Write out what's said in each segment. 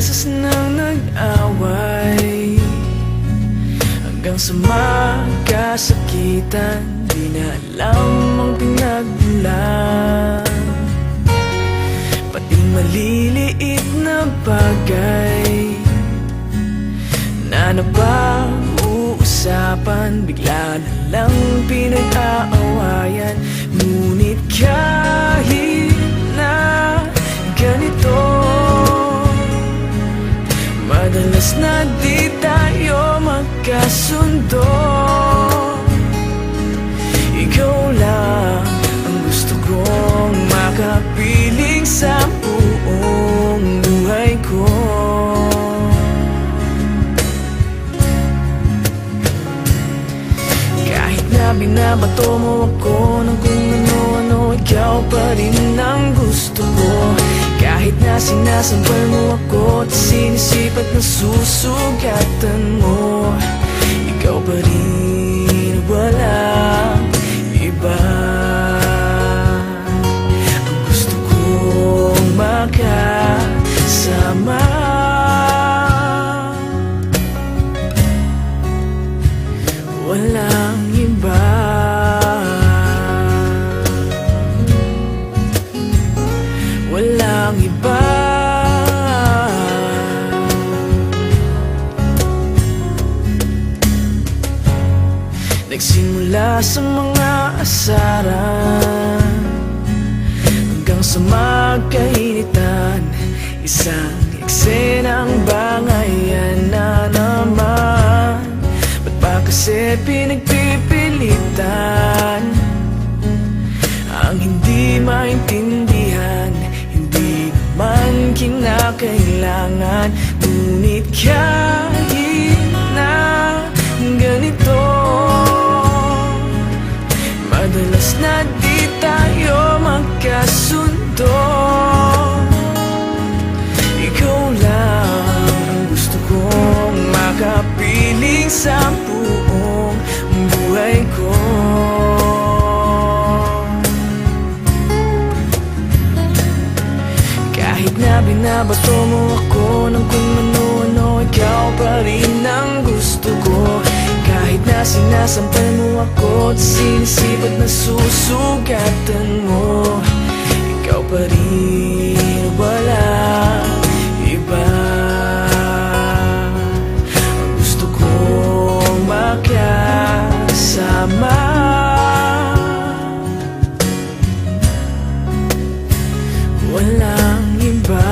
beses nang nag-away, hanggang sa magkasakitan. Di na alam ang pinagmulan, pati maliliit na bagay na napag-uusapan, bigla na lang pinag-aawayan. Ngunit kahit na ganito, madalas na di tayo magkasundo. Ikaw lang ang gusto kong makapiling sa buong buhay ko. Kahit na binabato mo ako ng kung ano-ano, ikaw pa rin ang gusto ko. Kahit na sinasampal mo ako at sinisipat na susugatan mo, ikaw pa rin, walang iba. Ang gusto kong makasama, walang iba. Walang iba. Nagsimula sa mga asaran hanggang sa magkainitan, isang eksenang bangayan na naman. Ba't ba kasi pinagpipilitan ang hindi maintindihan? Hindi naman kinakailangan. Ngunit kahit na ganito, madalas na di tayo magkasundo. Ikaw lang ang gusto kong makapiling sa buong buhay ko. Kahit na binabato mo ako ng kung ano-ano, ikaw pa rin ang gusto ko. Kahit na sinasampal mo ako at sinisipat na susugatan mo, ikaw pa rin, walang iba. Ang gusto kong makasama, walang iba.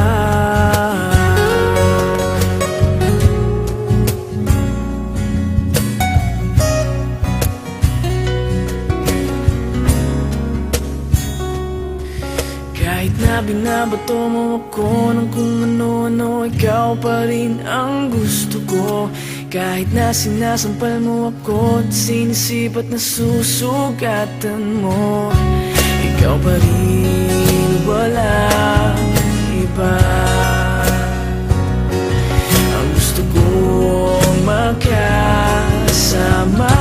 Kahit na binabato mo ako ng kung ano-ano, ikaw pa rin ang gusto ko. Kahit na sinasampal mo ako at sinisipat na susugatan mo, ikaw pa rin, walang iba. Ang gusto kong makasama,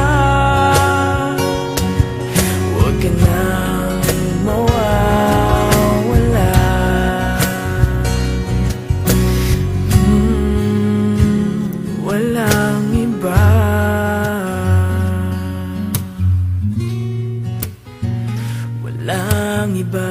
huwag ka nang mawawala. Walang iba. Walang iba.